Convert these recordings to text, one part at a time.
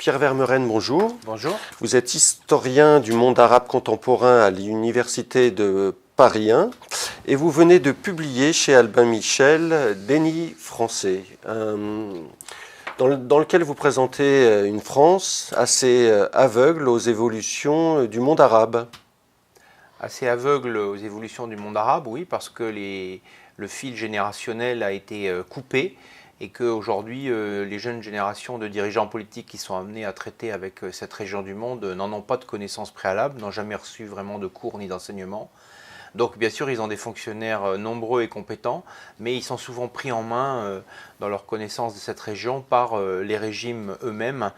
Pierre Vermeuren, bonjour. Bonjour. Vous êtes historien du monde arabe contemporain à l'université de Paris 1 et vous venez de publier chez Albin Michel Déni français, dans lequel vous présentez une France assez aveugle aux évolutions du monde arabe. Assez aveugle aux évolutions du monde arabe, oui, parce que le fil générationnel a été coupé et qu'aujourd'hui, les jeunes générations de dirigeants politiques qui sont amenés à traiter avec cette région du monde n'en ont pas de connaissances préalables, n'ont jamais reçu vraiment de cours ni d'enseignement. Donc bien sûr, ils ont des fonctionnaires nombreux et compétents, mais ils sont souvent pris en main dans leur connaissance de cette région par les régimes eux-mêmes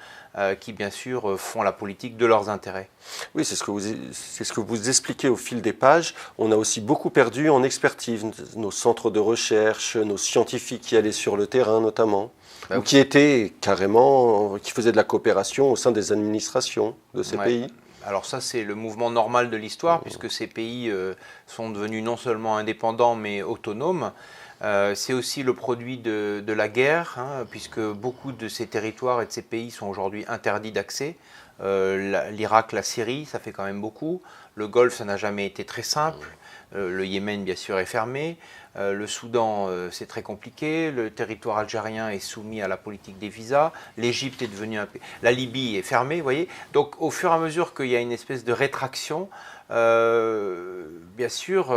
qui bien sûr font la politique de leurs intérêts. Oui, c'est ce que vous expliquez au fil des pages. On a aussi beaucoup perdu en expertise, nos centres de recherche, nos scientifiques qui allaient sur le terrain notamment, ou qui étaient carrément, qui faisaient de la coopération au sein des administrations de ces pays. Alors ça, c'est le mouvement normal de l'histoire, puisque ces pays sont devenus non seulement indépendants, mais autonomes. C'est aussi le produit de la guerre, puisque beaucoup de ces territoires et de ces pays sont aujourd'hui interdits d'accès. L'Irak, la Syrie, ça fait quand même beaucoup. Le Golfe, ça n'a jamais été très simple. Le Yémen, bien sûr, est fermé. Le Soudan, c'est très compliqué. Le territoire algérien est soumis à la politique des visas. L'Égypte est devenue un pays. La Libye est fermée, vous voyez. Donc, au fur et à mesure qu'il y a une espèce de rétraction, bien sûr,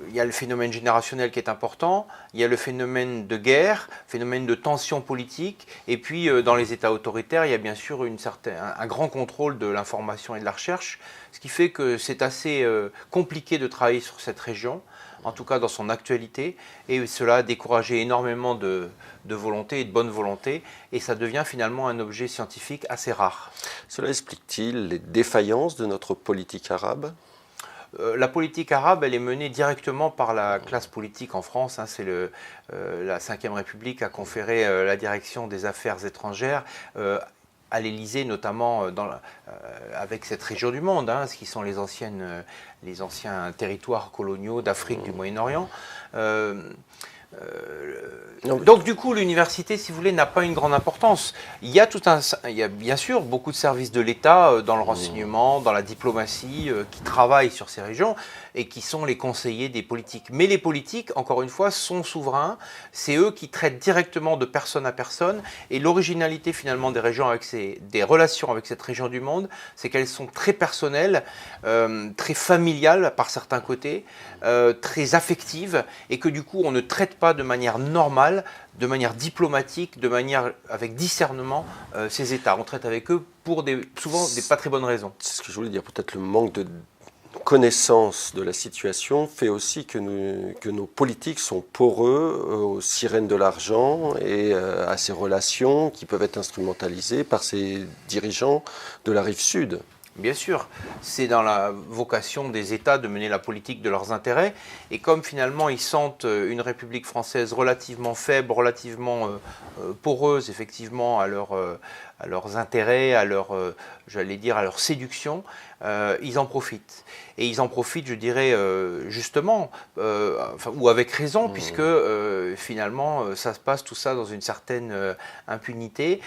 il y a le phénomène générationnel qui est important. Il y a le phénomène de guerre, phénomène de tension politique. Et puis, dans les États autoritaires, il y a bien sûr un grand contrôle de l'information et de la recherche. Ce qui fait que c'est assez compliqué de travailler sur cette région, en tout cas dans son actualité, et cela a découragé énormément de volonté et de bonne volonté, et ça devient finalement un objet scientifique assez rare. Cela explique-t-il les défaillances de notre politique arabe ? La politique arabe, elle est menée directement par la classe politique en France. C'est la Ve République a conféré la direction des affaires étrangères à l'Élysée, notamment avec cette région du monde, ce qui sont les anciens territoires coloniaux d'Afrique, du Moyen-Orient. Donc du coup, l'université, si vous voulez, n'a pas une grande importance. Il y a bien sûr beaucoup de services de l'État dans le renseignement, dans la diplomatie, qui travaillent sur ces régions et qui sont les conseillers des politiques. Mais les politiques, encore une fois, sont souverains. C'est eux qui traitent directement de personne à personne. Et l'originalité finalement des relations avec cette région du monde, c'est qu'elles sont très personnelles, très familiales par certains côtés, très affectives, et que du coup, on ne traite pas de manière normale, de manière diplomatique, avec discernement ces États. On traite avec eux pour souvent des pas très bonnes raisons. C'est ce que je voulais dire. Peut-être le manque de connaissance de la situation fait aussi que nos politiques sont poreux aux sirènes de l'argent et à ces relations qui peuvent être instrumentalisées par ces dirigeants de la rive sud. Bien sûr, c'est dans la vocation des États de mener la politique de leurs intérêts. Et comme finalement ils sentent une République française relativement faible, relativement poreuse effectivement à leurs intérêts, à leur séduction, ils en profitent. Et ils en profitent, je dirais, justement, ou avec raison, puisque finalement, ça se passe tout ça dans une certaine impunité.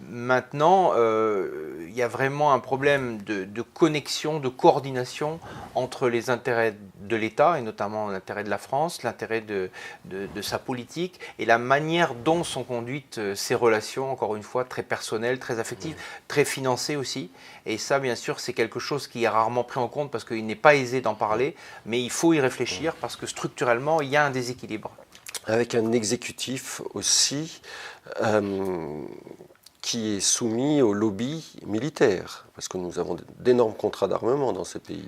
Maintenant, il y a vraiment un problème de connexion, de coordination entre les intérêts de l'État, et notamment l'intérêt de la France, l'intérêt de sa politique, et la manière dont sont conduites ces relations, encore une fois, très personnelles, très affectives, très financées aussi. Et ça, bien sûr, c'est quelque chose qui est rarement pris en compte parce qu'il n'est pas aisé d'en parler, mais il faut y réfléchir parce que structurellement, il y a un déséquilibre. Avec un exécutif aussi qui est soumis au lobby militaire, parce que nous avons d'énormes contrats d'armement dans ces pays.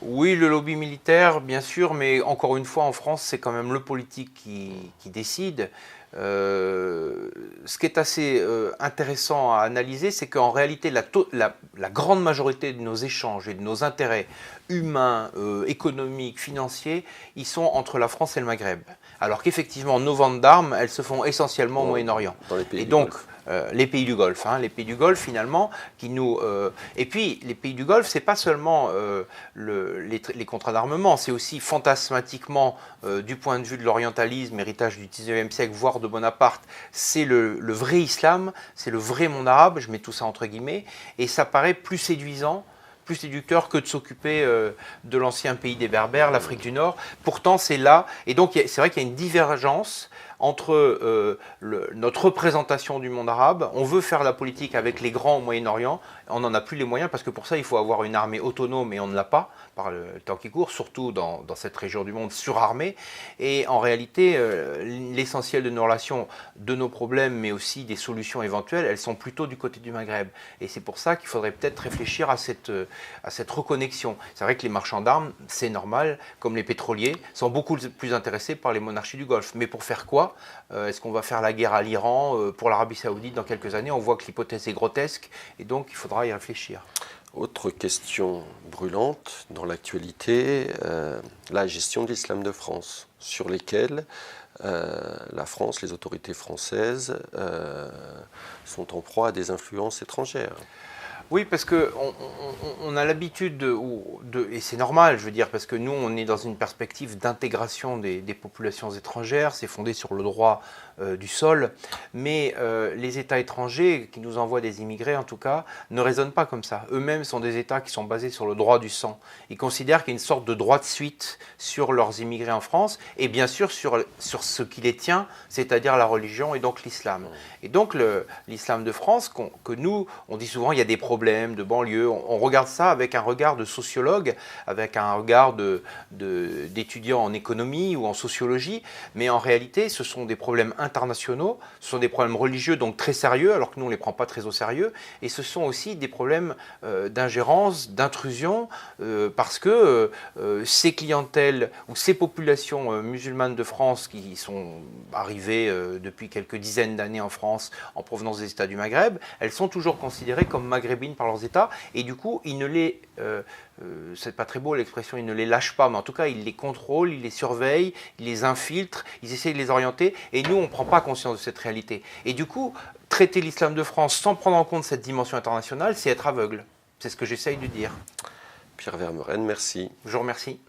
Oui, le lobby militaire, bien sûr, mais encore une fois, en France, c'est quand même le politique qui décide. Ce qui est assez intéressant à analyser, c'est qu'en réalité, la grande majorité de nos échanges et de nos intérêts humains, économiques, financiers, ils sont entre la France et le Maghreb. Alors qu'effectivement, nos ventes d'armes, elles se font essentiellement au Moyen-Orient. Et donc, les pays du Golfe. Les pays du Golfe, finalement, qui nous... et puis, les pays du Golfe, c'est pas seulement les contrats d'armement, c'est aussi fantasmatiquement, du point de vue de l'orientalisme, héritage du 19e siècle, voire de Bonaparte, c'est le vrai islam, c'est le vrai monde arabe, je mets tout ça entre guillemets, et ça paraît plus séduisant, plus séducteur que de s'occuper de l'ancien pays des Berbères, l'Afrique du Nord. Pourtant, c'est là, et donc c'est vrai qu'il y a une divergence entre notre représentation du monde arabe. On veut faire la politique avec les grands au Moyen-Orient, on n'en a plus les moyens parce que pour ça, il faut avoir une armée autonome et on ne l'a pas par le temps qui court, surtout dans cette région du monde surarmée. Et en réalité, l'essentiel de nos relations, de nos problèmes, mais aussi des solutions éventuelles, elles sont plutôt du côté du Maghreb. Et c'est pour ça qu'il faudrait peut-être réfléchir à cette reconnexion. C'est vrai que les marchands d'armes, c'est normal, comme les pétroliers, sont beaucoup plus intéressés par les monarchies du Golfe. Mais pour faire quoi ? Est-ce qu'on va faire la guerre à l'Iran pour l'Arabie Saoudite dans quelques années? On voit que l'hypothèse est grotesque et donc il faudra y réfléchir. Autre question brûlante dans l'actualité, la gestion de l'islam de France, sur lesquelles la France, les autorités françaises sont en proie à des influences étrangères. Oui, parce qu'on a l'habitude, et c'est normal, je veux dire, parce que nous, on est dans une perspective d'intégration des populations étrangères, c'est fondé sur le droit du sol, mais les États étrangers qui nous envoient des immigrés, en tout cas, ne raisonnent pas comme ça. Eux-mêmes sont des États qui sont basés sur le droit du sang. Ils considèrent qu'il y a une sorte de droit de suite sur leurs immigrés en France, et bien sûr sur ce qui les tient, c'est-à-dire la religion et donc l'islam. Et donc l'islam de France, que nous, on dit souvent, il y a des problèmes de banlieue, on regarde ça avec un regard de sociologue, avec un regard d'étudiant en économie ou en sociologie, mais en réalité, ce sont des problèmes internationaux, ce sont des problèmes religieux, donc très sérieux, alors que nous, on ne les prend pas très au sérieux, et ce sont aussi des problèmes d'ingérence, d'intrusion, parce que ces clientèles ou ces populations musulmanes de France qui sont arrivées depuis quelques dizaines d'années en France en provenance des États du Maghreb, elles sont toujours considérées comme maghrébines par leurs États, et du coup, ils ne les... c'est pas très beau l'expression, ils ne les lâchent pas, mais en tout cas, ils les contrôlent, ils les surveillent, ils les infiltrent, ils essayent de les orienter, et nous, on ne prend pas conscience de cette réalité. Et du coup, traiter l'islam de France sans prendre en compte cette dimension internationale, c'est être aveugle. C'est ce que j'essaye de dire. Pierre Vermeuren, merci. Je vous remercie.